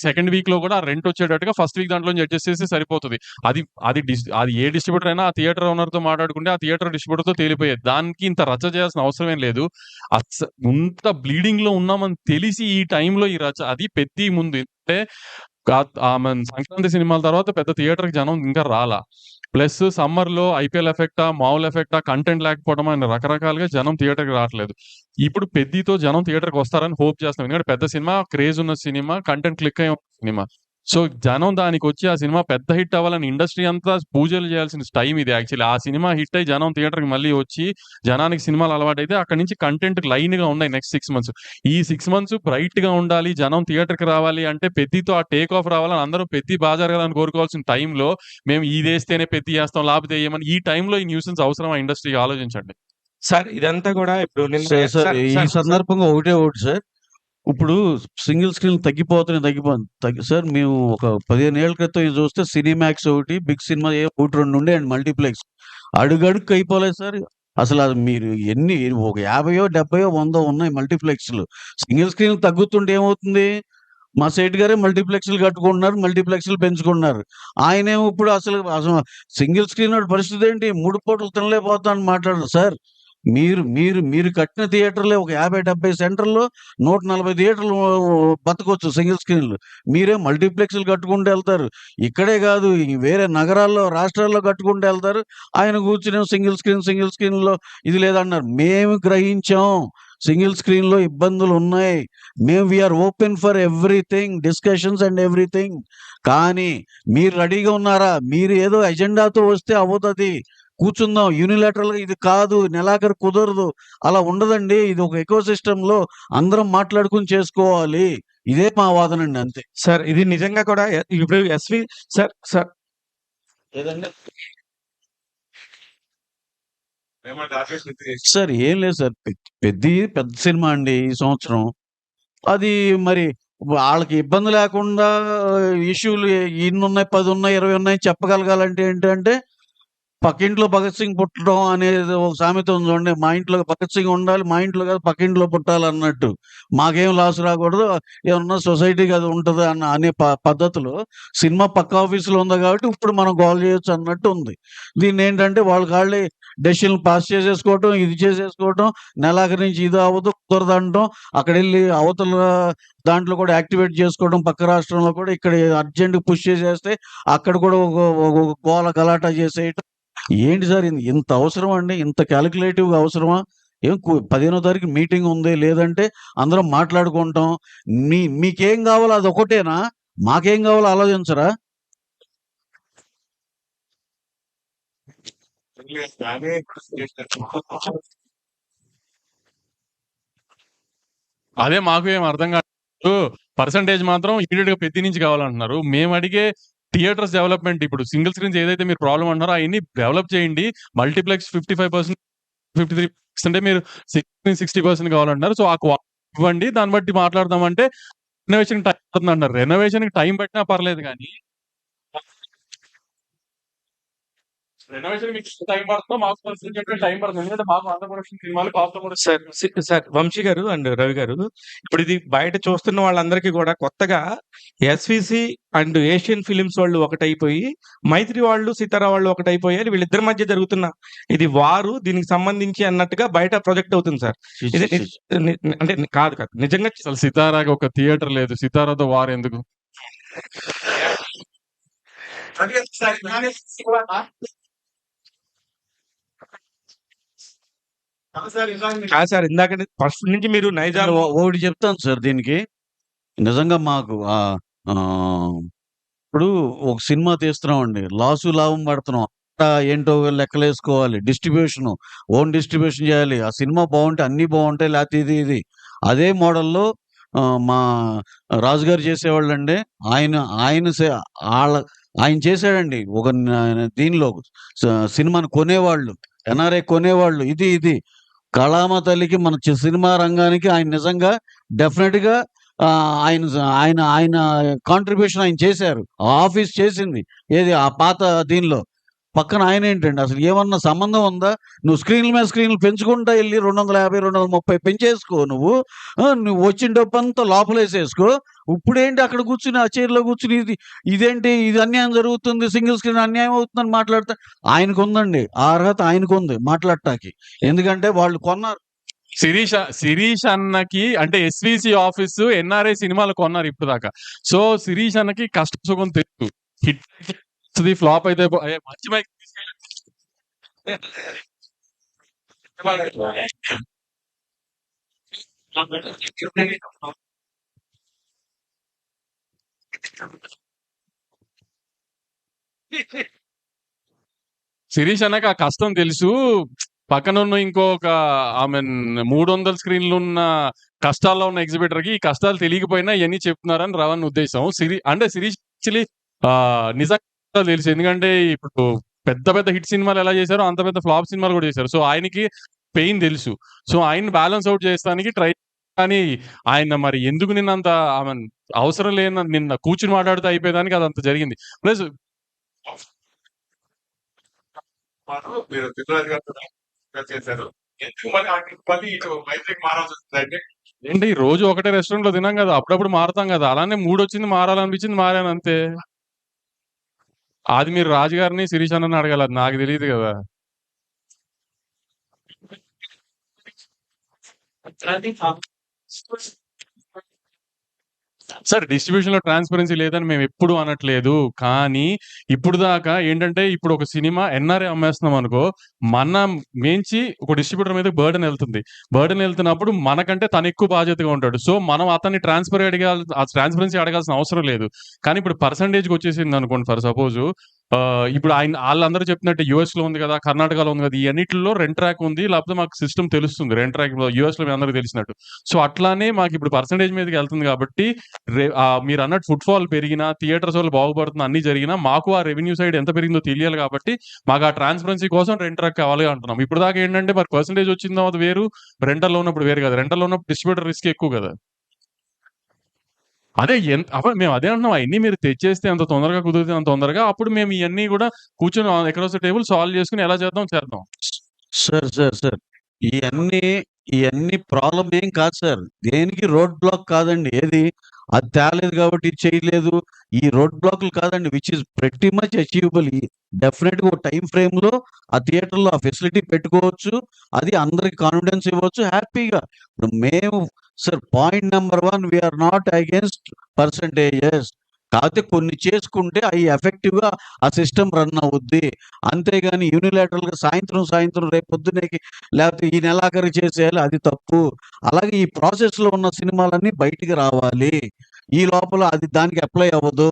సెకండ్ వీక్‌లో కూడా రెంట్ వచ్చేటట్టుగా ఫస్ట్ వీక్ దాంట్లోంచి అడ్జస్ట్ చేస్తే సరిపోతది. అది ఏ డిస్ట్రిబ్యూటర్ అయినా ఆ థియేటర్ ఓనర్‌తో మాట్లాడుకుంటే ఆ థియేటర్ డిస్ట్రిబ్యూటర్‌తో తేలిపోయేది. దానికి ఇంత రచ్చ చేయాల్సిన అవసరం ఏం లేదు. ఇంత బ్లీడింగ్‌లో ఉన్నామని తెలిసి ఈ టైంలో ఈ రచ్చ అది పెద్ది ముందు అంటే సంక్రాంతి సినిమాల తర్వాత పెద్ద థియేటర్‌కి జనం ఇంకా రాలా. ప్లస్ సమ్మర్‌లో ఐపీఎల్ ఎఫెక్టా, మామూలు ఎఫెక్టా, కంటెంట్ లేకపోవడం అని రకరకాలుగా జనం థియేటర్‌కి రావట్లేదు. ఇప్పుడు పెద్దితో జనం థియేటర్‌కి వస్తారని హోప్ చేస్తున్నాం. ఎందుకంటే పెద్ద సినిమా, క్రేజ్ ఉన్న సినిమా, కంటెంట్ క్లిక్ అయ్యే సినిమా. సో, జనం దానికొచ్చి ఆ సినిమా పెద్ద హిట్ అవ్వాలని ఇండస్ట్రీ అంతా పూజలు చేయాల్సిన టైం ఇది యాక్చువల్లీ. ఆ సినిమా హిట్ అయ్యి జనం థియేటర్‌కి మళ్ళీ వచ్చి, జనానికి సినిమాలు అలవాటైతే అక్కడి నుంచి కంటెంట్ లైన్‌గా ఉన్నాయి నెక్స్ట్ 6 మంత్స్. ఈ 6 మంత్స్ బ్రైట్‌గా ఉండాలి, జనం థియేటర్‌కి రావాలి అంటే పెద్దితో ఆ టేక్ ఆఫ్ రావాలని అందరూ పెద్ది బా జరగాలని కోరుకోవాల్సిన టైంలో, మేము ఇదేస్తేనే పెద్ది చేస్తాం, లేకపోతే ఏయమని ఈ టైంలో ఈ న్యూసెన్స్ అవసరమా ఇండస్ట్రీకి ఆలోచించండి. సార్ ఇదంతా గూడా ఇప్పుడు నిన్న సార్ సార్ సార్ ఈ సార్ సార్ సందర్భంగా ఒకటి సార్. ఇప్పుడు సింగిల్ స్క్రీన్ తగ్గిపోతున్నాయి. సార్ మేము ఒక 15 ఏళ్ల క్రితం ఇది చూస్తే సినిమాక్స్ ఒకటి, బిగ్ సినిమా ఒకటి 2 ఉండేయండి మల్టీప్లెక్స్. అడుగడుగుకి అయిపోలేదు సార్. అసలు అది మీరు ఎన్ని ఒక 50, 70, 100 ఉన్నాయి మల్టీప్లెక్స్‌లు. సింగిల్ స్క్రీన్ తగ్గుతుంటే ఏమవుతుంది? మా సేట్ గారే మల్టీప్లెక్స్‌లు కట్టుకుంటున్నారు. మల్టీప్లెక్స్‌లు పెంచుకుంటున్నారు. ఆయనేమో ఇప్పుడు అసలు సింగిల్ స్క్రీన్ వాడి పరిస్థితి ఏంటి? 3 పూటలు తినలేకపోతున్నాను మాట్లాడరు సార్. మీరు మీరు మీరు కట్టిన థియేటర్‌లే ఒక 50, 70 సెంటర్‌లో 140 థియేటర్లు బతకొచ్చు సింగిల్ స్క్రీన్‌లు. మీరేం మల్టీప్లెక్స్‌లు కట్టుకుంటూ ఎళ్తారు. ఇక్కడే కాదు వేరే నగరాల్లో, రాష్ట్రాల్లో కట్టుకుంటూ ఎళ్తారు. ఆయన కూర్చొని సింగిల్ స్క్రీన్‌లో ఇది లేదన్నారు. మేము గ్రహించాం. సింగిల్ స్క్రీన్‌లో ఇబ్బందులున్నాయి. We are open for everything, discussions and everything. కానీ మీరు రెడీగా ఉన్నారా? మీరు ఏదో ఎజెండాతో వస్తే అవ్వదది. కూర్చుందాం. యూనిలాటరల్‌గా ఇది కాదు, నెలాఖరు కుదరదు. అలా ఉండదండి. ఇది ఒక ఎకో సిస్టమ్‌లో అందరం మాట్లాడుకొని చేసుకోవాలి. ఇదే మా వాదనండి అంతే. సార్ ఇది నిజంగా కూడా ఇప్పుడు ఎస్వి సార్ సార్ ఏదండి? సార్ ఏం లేదు సార్. పెద్ద సినిమా అండి ఈ సంవత్సరం. అది మరి ఆళ్ళకి ఇబ్బంది లేకుండా ఇష్యూలు ఇన్నున్నాయి, 10 ఉన్నాయి, 20 ఉన్నాయి చెప్పగలగాలంటే ఏంటంటే పక్కింట్లో భగత్ సింగ్ పుట్టడం అనేది ఒక సామెత ఉంది చూడండి. మా ఇంట్లో భగత్ సింగ్ ఉండాలి, మా ఇంట్లో కాదు పక్కింట్లో పుట్టాలన్నట్టు. మాకేం లాస్ రాకూడదు, ఏమన్నా సొసైటీకి అది ఉంటది అనే పద్ధతిలో సినిమా పక్క ఆఫీస్‌లో ఉంది కాబట్టి ఇప్పుడు మనం గోల చేయొచ్చు అన్నట్టు ఉంది. దీన్నేంటంటే వాళ్ళకాళ్ళే డెసిషన్‌లు పాస్ చేసేసుకోవటం, ఇది చేసేసుకోవటం, నెలాఖరు నుంచి ఇది అవ్వదు, కుదరదంటం, అక్కడెళ్ళి అవతల దాంట్లో కూడా యాక్టివేట్ చేసుకోవడం పక్క రాష్ట్రంలో కూడా, ఇక్కడ అర్జెంట్‌గా పుష్ చేసేస్తే అక్కడ కూడా ఒక గోల గలాటా చేసేయటం. ఏంటి సార్ ఇంత అవసరమా అండి? ఇంత కాలిక్యులేటివ్‌గా అవసరమా? 15వ తారీఖు మీటింగ్ ఉంది. లేదంటే అందరం మాట్లాడుకుంటాం. మీకేం కావాలో అదొక్కటేనా? మాకేం కావాలో ఆలోచించరా? అదే మాకు ఏం అర్థం కాదు. పర్సెంటేజ్ మాత్రం ఇమ్మీడియేట్‌గా పెద్ది నుంచి కావాలంటున్నారు. మేము అడిగే థియేటర్స్ డెవలప్‌మెంట్ ఇప్పుడు సింగిల్ స్క్రీన్స్ ఏదైతే మీరు ప్రాబ్లమ్ అంటున్నారో అయన్నీ డెవలప్ చేయండి. మల్టీప్లెక్స్ 55%, 53% అంటే మీరు 60% కావాలంటున్నారు. సో, ఆ క్వాలిటీ ఇవ్వండి. దాన్ని బట్టి మాట్లాడదాం అంటే రెనోవేషన్‌కి టైం పడుతుందంటున్నారు. రెనోవేషన్‌కి టైం పట్టినా పర్లేదు గానీ రెనోవేషన్‌కి మీకు టైం పడుతుందో మాకు పరిస్థితి చెప్పే టైం పడుతుంది. ఎందుకంటే మాకు అండర్ ప్రొడక్షన్ సినిమాలు కాస్ట్ ప్రొడక్షన్ సార్ వంశీ గారు అండ్ రవి గారు ఇప్పుడు ఇది బయట చూస్తున్న వాళ్ళందరికీ కూడా కొత్తగా ఎస్విసి అండ్ ఏషియన్ ఫిలిమ్స్ వాళ్ళు ఒకటైపోయి, మైత్రి వాళ్ళు సితారా వాళ్ళు ఒకటైపోయారు. వీళ్ళిద్దరి మధ్య జరుగుతున్న ఇది వారు దీనికి సంబంధించి అన్నట్టుగా బయట ప్రొజెక్ట్ అవుతుంది సార్. ఛీ! ఇది ఛీ! ఛీ! అంటే కాదు నిజంగా అసలు సితారాకి ఒక థియేటర్ లేదు. సితారాతో వార్ ఎందుకు? కాదు సార్ ఇందాక ఫస్ట్ నుంచి మీరు నైజాం ఒకటి చెప్తాను సార్ దీనికి. నిజంగా మాకు ఇప్పుడు ఒక సినిమా తీస్తున్నామండి. లాభం పడుతున్నాం. ఏంటో లెక్కలేసుకోవాలి. డిస్ట్రిబ్యూషను, ఓన్ డిస్ట్రిబ్యూషన్ చేయాలి. ఆ సినిమా బావుంటే అన్నీ బావుంటాయి. లేకపోతే ఇది. అదే మోడల్‌లో మా రాజుగారు చేసేవాళ్ళండి. ఆయన ఆయన సే ఆళ్ళ ఆయన చేసాడండి. ఒక దీనిలో సినిమాని కొనేవాళ్ళు. ఎన్ఆర్ఐ కొనేవాళ్ళు. ఇది. కళామ తల్లికి మన సినిమా రంగానికి ఆయన నిజంగా డెఫినిట్‌గా ఆయన ఆయన ఆయన కాంట్రిబ్యూషన్ ఆయన చేశారు. ఆ ఆఫీస్ చేసింది. ఏది ఆ పాత దీనిలో. పక్కన ఆయనేంటండి అసలు ఏమన్నా సంబంధం ఉందా? నువ్వు స్క్రీన్‌ల మీద స్క్రీన్‌లు పెంచుకుంటా ఎళ్లి 250, 230 పెంచేసుకో నువ్వు. నువ్వు వచ్చిన డబ్బంతా లోపలేసేసుకో. ఇప్పుడేంటి అక్కడ కూర్చొని ఆ చైర్‌లో కూర్చొని ఇదేంటి ఇది అన్యాయం జరుగుతుంది. సింగిల్ స్క్రీన్ అన్యాయం అవుతుందని మాట్లాడతా ఆయనకుందండి. ఆ అర్హత ఆయనకుంది మాట్లాడటానికి. ఎందుకంటే వాళ్ళు కొన్నారు. శిరీష్ అన్నకి అంటే ఎస్విసి ఆఫీస్ ఎన్ఆర్ఐ సినిమాలు కొన్నారు ఇప్పుడు దాకా. సో శిరీష్ అన్నకి కష్ట సుఖం తెలుసు. హిట్ ఫ్లాప్ అయితే మంచి మైక్ తీసుకెళ్ళి శిరీష్ అన్నకి ఆ కష్టం తెలుసు. పక్కన ఉన్న ఇంకొక ఆమె 300 స్క్రీన్లు ఉన్న కష్టాల్లో ఉన్న ఎగ్జిబిటర్ కి ఈ కష్టాలు తెలియకపోయినా ఇవన్నీ చెప్తున్నారని రవణ్ ఉద్దేశం. అంటే శిరీష్ యాక్చువల్లీ నిజంగా తెలుసు. ఎందుకంటే ఇప్పుడు పెద్ద పెద్ద హిట్ సినిమాలు ఎలా చేశారో అంత పెద్ద ఫ్లాప్ సినిమాలు కూడా చేశారు. సో ఆయనకి పెయిన్ తెలుసు. సో ఆయన బ్యాలెన్స్ అవుట్ చేస్తానికి ట్రై, కానీ ఆయన మరి ఎందుకు నిన్నంత ఆమె అవసరం లేని నిన్న కూర్చుని మాట్లాడుతూ అయిపోయేదానికి అదంత జరిగింది. ప్లస్ మీరు తిరురాజు గారు చేశారు. ఎందుకు మళ్ళీ ఇటు మైత్రికి మారాల్సి వస్తుందంటే ఏంటి రోజు ఒకటే రెస్టారెంట్ లో తినాం కదా, అప్పుడప్పుడు మారుతాం కదా. అలానే మూడు వచ్చింది, మారాలనిపించింది, మారాను అంతే. అది మీరు రాజు గారిని శిరీష్ అన్నని అడగాలి, అది నాకు తెలియదు కదా. సార్ డిస్ట్రిబ్యూషన్ లో ట్రాన్స్పరెన్సీ లేదని మేము ఎప్పుడు అనట్లేదు. కానీ ఇప్పుడు దాకా ఏంటంటే ఇప్పుడు ఒక సినిమా ఎన్ఆర్ఏ అమ్మేస్తున్నాం అనుకో, మన మేంచి ఒక డిస్ట్రిబ్యూటర్ మీద బర్డెన్ వెళ్తున్నప్పుడు మనకంటే తను ఎక్కువ బాధ్యతగా ఉంటాడు. సో మనం అతన్ని ట్రాన్స్పరెన్సీ అడగాల్సిన అవసరం లేదు. కానీ ఇప్పుడు పర్సంటేజ్కి వచ్చేసింది అనుకోండి, ఫర్ సపోజ్ ఇప్పుడు వాళ్ళందరూ చెప్పినట్టు యూఎస్ లో ఉంది కదా, కర్ణాటకలో ఉంది కదా, ఈ అన్నిటిలో రెంట్ ట్రాక్ ఉంది, లేకపోతే మాకు సిస్టమ్ తెలుస్తుంది రెంట్ ట్రాక్ యూఎస్ లో మీ అందరికి తెలిసినట్టు. సో అట్లానే మాకు ఇప్పుడు పర్సంటేజ్ మీదకి వెళ్తుంది కాబట్టి మీరు అన్నట్టు ఫుట్ ఫాల్ పెరిగినా, థియేటర్స్ వాళ్ళు బాగుపడుతున్నా, అన్ని జరిగినా మాకు ఆ రెవెన్యూ సైడ్ ఎంత పెరిగిందో తెలియాలి. కాబట్టి మాకు ఆ ట్రాన్స్పరెన్సీ కోసం రెంట్ ట్రాక్ కావాలి అంటున్నాం. ఇప్పుడు దాకా ఏంటంటే మరి పర్సంటేజ్ వచ్చిందో అది వేరు, రెంటల్లో ఉన్నప్పుడు వేరు కదా. రెంటల్లో ఉన్నప్పుడు డిస్ట్రిబ్యూటర్ రిస్క్ ఎక్కువ కదా. అదే మేము అదే అంటున్నాం, అవన్నీ మీరు తెచ్చేస్తే అంత తొందరగా కుదిరితే అంత తొందరగా, అప్పుడు మేము ఇవన్నీ కూడా కూర్చొని ఎక్కడ టేబుల్ సాల్వ్ చేసుకుని ఎలా చేద్దాం. సార్ ఇవన్నీ ప్రాబ్లం ఏం కాదు సార్. దేనికి రోడ్ బ్లాక్ కాదండి. ఏది అది తేలేదు కాబట్టి ఇది చేయలేదు. ఈ రోడ్ బ్లాక్లు కాదండి, which is pretty much achievable. Definite గా ఒక టైం ఫ్రేమ్ లో ఆ థియేటర్ లో ఆ ఫెసిలిటీ పెట్టుకోవచ్చు, అది అందరికి కాన్ఫిడెన్స్ ఇవ్వచ్చు హ్యాపీగా. ఇప్పుడు మేము sir point number 1, we are not against percentages. కాకపోతే కొన్ని చేసుకుంటే అవి ఎఫెక్టివ్ గా ఆ సిస్టమ్ రన్ అవుద్ది. అంతేగాని యూనిలాటరల్ గా సాయంత్రం రేపు పొద్దునేకి లేకపోతే ఈ నెలాఖరు చేసేయాలి, అది తప్పు. అలాగే ఈ ప్రాసెస్ లో ఉన్న సినిమాలన్నీ బయటికి రావాలి. ఈ లోపల అది దానికి అప్లై అవ్వదు.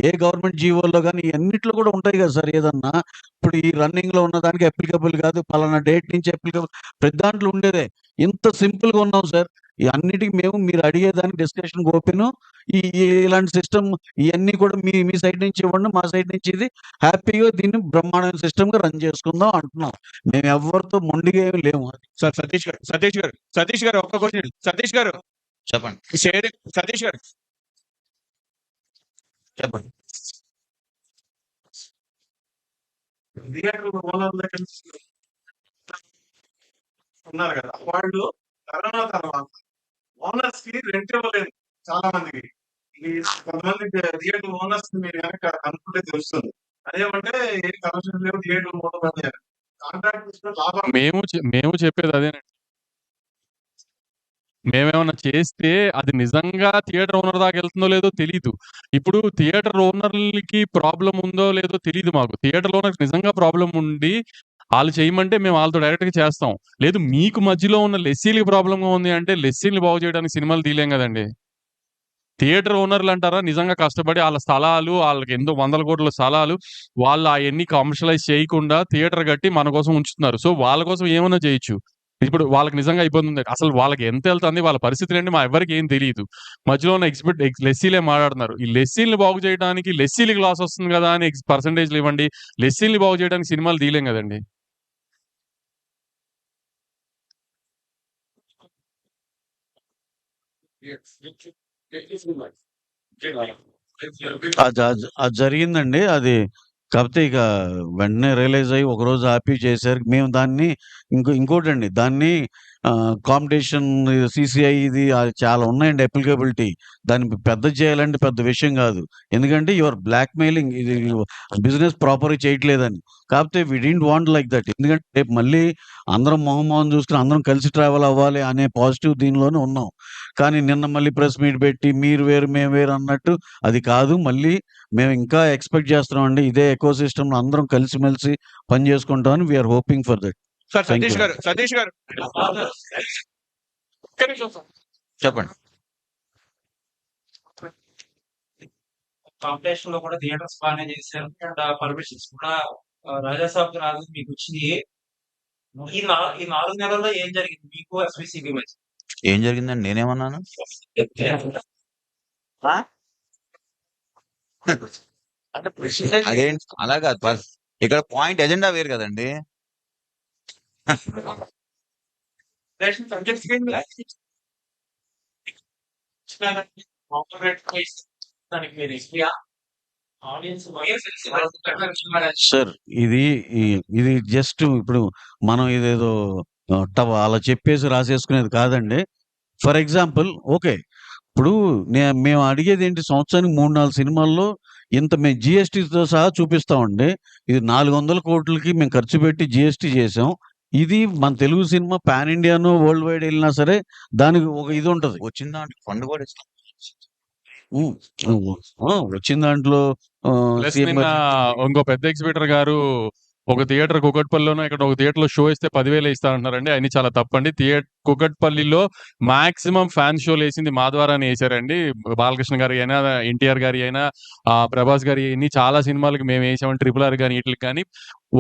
ఏ గవర్నమెంట్ జీవోల్లో కానీ అన్నిట్లో కూడా ఉంటాయి కదా సార్. ఏదన్నా ఇప్పుడు ఈ రన్నింగ్ లో ఉన్న దానికి అప్లికబుల్ కాదు, పలానా డేట్ నుంచి అప్లికబుల్, ప్రతి దాంట్లో ఉండేదే. ఇంత సింపుల్ గా ఉన్నాం సార్. ఈ అన్నిటికి మేము మీరు అడిగేదానికి డిస్కషన్ ఓపెన్. ఇలాంటి సిస్టమ్ ఇవన్నీ కూడా మీ సైడ్ నుంచి ఇవ్వండి, మా సైడ్ నుంచి ఇది హ్యాపీగా దీన్ని బ్రహ్మాండమైన సిస్టమ్ గా రన్ చేసుకుందాం అంటున్నాం. మేము ఎవరితో మొండిగా ఏమి లేము. సార్ సతీష్ గారు ఒక్క క్వశ్చన్. సతీష్ గారు చెప్పండి. సతీష్ గారు చెప్పండి. థియేటర్ ఓనర్ల దగ్గర ఉన్నారు కదా, వాళ్ళు కరోనా తర్వాత ఓనర్స్ కి రెంట్ ఇవ్వలేదు చాలా మందికి. కొంతమంది థియేటర్ ఓనర్స్ మీరు కనుక అనుకుంటే తెలుస్తుంది. అదేమంటే ఏ కమిషన్ లేవు, థియేటర్ మూతపడ్డారు. కాంట్రాక్ట్ తీసుకుని లాభం. మేము చెప్పేది అదేనండి. మేమేమన్నా చేస్తే అది నిజంగా థియేటర్ ఓనర్ దాకా వెళ్తుందో లేదో తెలీదు. ఇప్పుడు థియేటర్ ఓనర్లకి ప్రాబ్లం ఉందో లేదో తెలియదు మాకు. థియేటర్ ఓనర్కి నిజంగా ప్రాబ్లం ఉండి వాళ్ళు చేయమంటే మేము వాళ్ళతో డైరెక్ట్ గా చేస్తాం. లేదు మీకు మధ్యలో ఉన్న లెస్సీలకి ప్రాబ్లంగా ఉంది అంటే లెస్సీలు బాగు చేయడానికి సినిమాలు తీయలేం కదండి. థియేటర్ ఓనర్లు అంటారా, నిజంగా కష్టపడి వాళ్ళ స్థలాలు, వాళ్ళకి ఎంతో 100 కోట్ల స్థలాలు, వాళ్ళు అవన్నీ కమర్షియలైజ్ చేయకుండా థియేటర్ కట్టి మన కోసం ఉంచుతున్నారు. సో వాళ్ళ కోసం ఏమైనా చేయొచ్చు. ఇప్పుడు వాళ్ళకి నిజంగా ఇబ్బంది ఉంది, అసలు వాళ్ళకి ఎంత వెళ్తుంది, వాళ్ళ పరిస్థితులు ఏంటి, మా ఎవరికి ఏం తెలియదు. మధ్యలో ఉన్న లెస్సీలే మాట్లాడుతున్నారు. ఈ లెస్సీల్ని బాగు చేయడానికి, లెస్సీలకి లాస్ వస్తుంది కదా అని పర్సంటేజ్లు ఇవ్వండి. లెస్సీల్ని బాగు చేయడానికి సినిమాలు తీయలేం కదండి. అది జరిగిందండి. అది కాకపోతే ఇక వెంటనే రియలైజ్ అయ్యి ఒకరోజు ఆపి చేశారు. మేము దాన్ని ఇంకోటండి, దాన్ని కాంపిటీషన్ సిసిఐ ఇది చాలా ఉన్నాయండి అప్లికబిలిటీ. దాన్ని పెద్ద చేయాలంటే పెద్ద విషయం కాదు. ఎందుకంటే యువర్ బ్లాక్ మెయిలింగ్, ఇది బిజినెస్ ప్రాపర్గా చేయట్లేదని. కాకపోతే we didn't want like that. ఎందుకంటే రేపు మళ్ళీ అందరం మొహం చూసుకుని అందరం కలిసి ట్రావెల్ అవ్వాలి అనే పాజిటివ్ దీనిలోనే ఉన్నాం. కానీ నిన్న మళ్ళీ ప్రెస్ మీట్ పెట్టి మీరు వేరు మేము వేరు అన్నట్టు అది కాదు. మళ్ళీ మేము ఇంకా ఎక్స్పెక్ట్ చేస్తున్నామండి, ఇదే ఎకో సిస్టమ్ అందరం కలిసిమెలిసి పని చేసుకుంటామని we are hoping for that. Sir Thank you. Satish garu చెప్పండి. కాంపిటీషన్ లో కూడా థియేటర్స్ బాగానే చేశారు. అండ్ పర్మిషన్స్ కూడా రాజాసాబ్ రాజు మీకు వచ్చింది. ఈ 4 నెలల్లో ఏం జరిగింది మీకు ఎస్విసిబి మధ్య? ఏం జరిగిందండి? నేనేమన్నాను? ఆ? అంటే percentage అదేంటి అలా కాదు. ఇక్కడ పాయింట్ ఎజెండా వేరు కదండి. రేషన్ సబ్జెక్ట్స్ కి దానికి మీరు ఇస్తియా ఆడియన్స్ సార్ ఇది జస్ట్ ఇప్పుడు మనం ఇదేదో అలా చెప్పేసి రాసేసుకునేది కాదండి. ఫర్ ఎగ్జాంపుల్ ఓకే, ఇప్పుడు మేము అడిగేది ఏంటి, సంవత్సరానికి 3-4 సినిమాల్లో ఇంత మేము జిఎస్టీతో సహా చూపిస్తామండి. ఇది 400 కోట్లకి మేము ఖర్చు పెట్టి జిఎస్టీ చేసాం. ఇది మన తెలుగు సినిమా పాన్ ఇండియాను వరల్డ్ వైడ్ వెళ్ళినా సరే దానికి ఒక ఇది ఉంటది. వచ్చిన దాంట్లో ఫండ్ కూడా ఇస్తాం. ఉమ్, వచ్చిన దాంట్లో ప్లస్ సీఎం నిన్న గారు ఇంకో పెద్ద ఎగ్జిబిటర్ గారు ఒక థియేటర్ కుకట్పల్లిలోనో ఇక్కడ ఒక థియేటర్ లో షో ఇస్తే 10,000 ఇస్తారంటున్నారండి. అన్ని చాలా తప్పండి. కుకట్పల్లిలో మాక్సిమం ఫ్యాన్ షోలు వేసింది మా ద్వారానే వేసారండి. బాలకృష్ణ గారి అయినా, ఎన్టీఆర్ గారి అయినా, ప్రభాస్ గారి ఇన్ని చాలా సినిమాలకి మేము వేసామండి. RRR కానీ వీటికి కానీ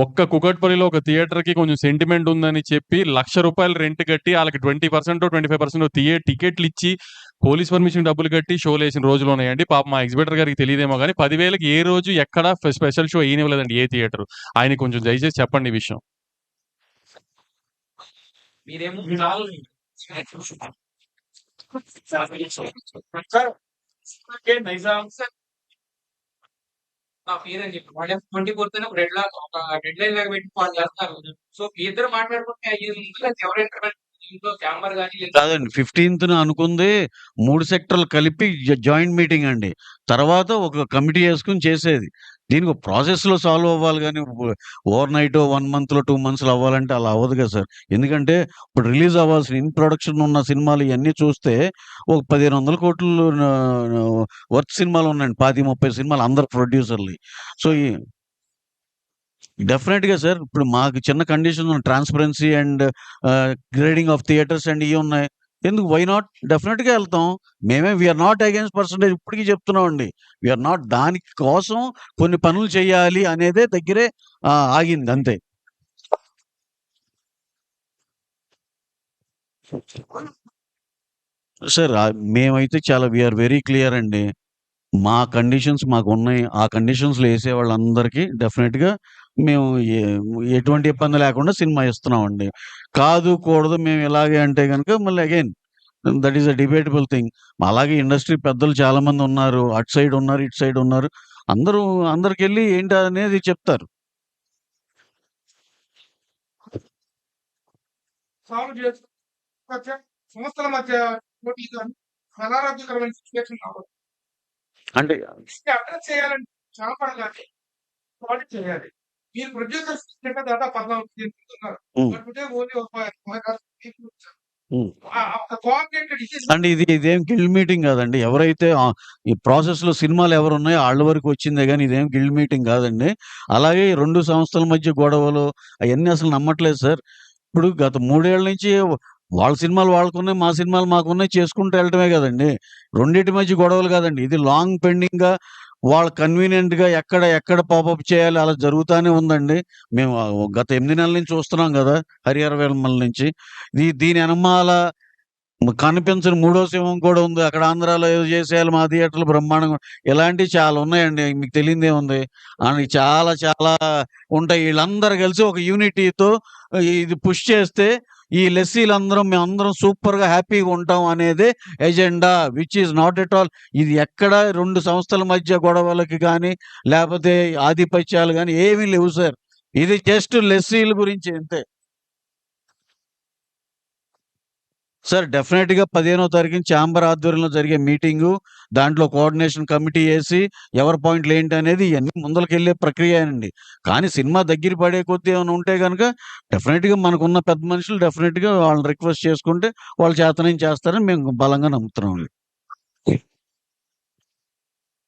ఒక్క కుకట్పల్లిలో ఒక థియేటర్ కి కొంచెం సెంటిమెంట్ ఉందని చెప్పి ₹1,00,000 రెంట్ కట్టి వాళ్ళకి 20% 25% టికెట్లు ఇచ్చి పోలీస్ పర్మిషన్ డబ్బులు కట్టి షోలు వేసిన రోజులు ఉన్నాయండి. పాప మా ఎగ్జిబిటర్ గారికి తెలియదేమో కానీ 10,000కి ఏ రోజు ఎక్కడ స్పెషల్ షో వేయనివ్వలేదండి ఏ థియేటర్. ఆయన కొంచెం దయచేసి చెప్పండి ఈ విషయం. మీరేమో నా పేరని చెప్పి వాళ్ళు 24 ఒక డెడ్ లైన్ లాగా పెట్టి వాళ్ళు చేస్తారు. సో మీ ఇద్దరు మాట్లాడుకుంటే అయ్యేది ఎవరైనా ఇంట్లో ఛాంబర్ కానీ కాదండి. 15th అనుకుంది 3 సెక్టర్లు కలిపి జాయింట్ మీటింగ్ అండి. తర్వాత ఒక కమిటీ వేసుకుని చేసేది. దీనికి ప్రాసెస్ లో సాల్వ్ అవ్వాలి కానీ ఓవర్ నైట్ 1 month 2 months అవ్వాలంటే అలా అవ్వదు కదా సార్. ఎందుకంటే ఇప్పుడు రిలీజ్ అవ్వాల్సిన ఇన్ ప్రొడక్షన్ ఉన్న సినిమాలు ఇవన్నీ చూస్తే ఒక 1,500 కోట్లు వర్త్ సినిమాలు ఉన్నాయండి. 25-30 సినిమాలు అందరు ప్రొడ్యూసర్లు. సో డెఫినెట్‌గా సార్. ఇప్పుడు మాకు చిన్న condition transparency and grading of theatres and ఇయి ఉన్నాయి. ఎందుకు వై నాట్? డెఫినెట్‌గా ఎళ్తాం. We are not against percentage ఇప్పటికి చెప్తున్నామండి. వి ఆర్ నాట్. దాని కోసం కొన్ని పనులు చేయాలి అనేదే దగ్గరే ఆగింది అంతే. సార్ మేమైతే చాలా వి ఆర్ వెరీ క్లియర్ అండి. మా కండిషన్స్ మాకున్నాయి. ఆ కండిషన్స్‌లో ఏసేవాళ్ళందరికీ డెఫినెట్‌గా మేము ఎటువంటి ఇబ్బంది లేకుండా సినిమా ఇస్తున్నామండి. కాదు, కూడదు మేము ఇలాగే అంటే గనుక మళ్ళీ again that is a debatable thing. అలాగే ఇండస్ట్రీ పెద్దలు చాలా మంది ఉన్నారు. అటు సైడ్ ఉన్నారు, ఇటు సైడ్ ఉన్నారు. అందరికెళ్ళి ఏంటి అనేది చెప్తారు. సాల్వ్ చేస్తూ సంస్థల మధ్య పోటీ కానీ అనారోగ్యకరమైన సిచ్యువేషన్ రావడం అంటే అడ్రస్ చేయాలంటే చాలా కానీ పాలిట్ చేయాలి. మీరు ప్రొడ్యూసర్స్ దాదాపు 14 ఉన్నారు. హ్మ్. ఓన్లీ హ్మ్. కోఆర్డినేటెడ్ అంటే ఇదేం గిల్డ్ మీటింగ్ కాదండి. ఎవరైతే ఈ ప్రాసెస్‌లో సినిమాలు ఎవరున్నాయో ఆళ్ళ వరకు వచ్చిందే గానీ ఇదేం గిల్డ్ మీటింగ్ కాదండి. అలాగే 2 సంస్థల మధ్య గొడవలు అయన్నీ అసలు నమ్మట్లేదు సార్. ఇప్పుడు గత 3 ఏళ్ల నుంచి వాళ్ళ సినిమాలు వాళ్ళకున్నాయి, మా సినిమాలు మాకున్నాయి చేసుకుంటూ వెళ్ళటమే కదండీ. రెండిటి మధ్య గొడవలు కాదండి. ఇది లాంగ్ పెండింగ్‌గా వాళ్ళు కన్వీనియంట్‌గా ఎక్కడ పాపప్ చేయాలి అలా జరుగుతానే ఉందండి. మేము గత 8 నెలల నుంచి చూస్తున్నాం గదా! హరిహర వీరమల నుంచి. దీని ఎనమాల కనిపించని మూడో సింహం కూడా ఉంది. అక్కడ ఆంధ్రాలో ఏదో చేసేయాలి, మా థియేటర్‌లు బ్రహ్మాండంగా ఇలాంటివి చాలా ఉన్నాయండి. మీకు తెలియనిదేముంది. చాలా ఉంటాయి. ఈళ్ళందరూ కలిసి ఒక యూనిటీతో ఇది పుష్ చేస్తే ఈ లెస్సీలందరం మేమందరం సూపర్‌గా హ్యాపీగా ఉంటాం అనేదే agenda. Which is not at all. ఇది ఎక్కడ 2 సంస్థల మధ్య గొడవలకి గానీ, లేపోతే ఆధిపత్యాలు గానీ ఏమీ లేవు సార్. ఇది జస్ట్ లెస్సీల గురించి అంతే. సార్ డెఫినెట్‌గా 15వ తారీఖున ఛాంబర్ ఆధ్వర్యంలో జరిగే మీటింగు, దాంట్లో కోఆర్డినేషన్ కమిటీ ఏసి ఎవరి పాయింట్లు ఏంటి అనేది ఇయన్నీ ముందలకెళ్ళే ప్రక్రియనండి. కానీ సినిమా దగ్గర పడే కొద్దీ ఏమైనా ఉంటే గనక డెఫినెట్‌గా మనకున్న పెద్ద మనుషులు డెఫినెట్‌గా వాళ్ళని రిక్వెస్ట్ చేసుకుంటే వాళ్ళు చేతనైన చేస్తారని మేము బలంగా నమ్ముతున్నామండి.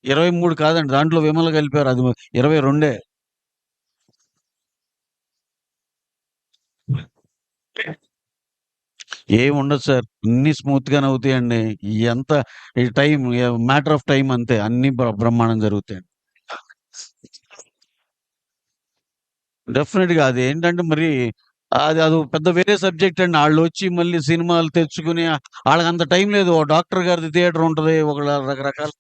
23 కాదండి. దాంట్లో విమల కలిపారు. అది 22. ఏముండదు సార్. అన్నీ స్మూత్‌గానే అవుతాయండి. ఎంత ఈ టైం మ్యాటర్ ఆఫ్ టైమ్ అంతే. అన్నీ బ్రహ్మాండంగా జరుగుతాయండి. డెఫినిట్‌గా అదేంటంటే మరి అదో పెద్ద వేరే సబ్జెక్ట్ అండి. ఆళ్ళొచ్చి మళ్ళీ సినిమాలు తెచ్చుకొని ఆళ్ళకంత టైం లేదు. ఓ డాక్టర్ గారిది థియేటర్ ఉంటది. ఒక రకరకాల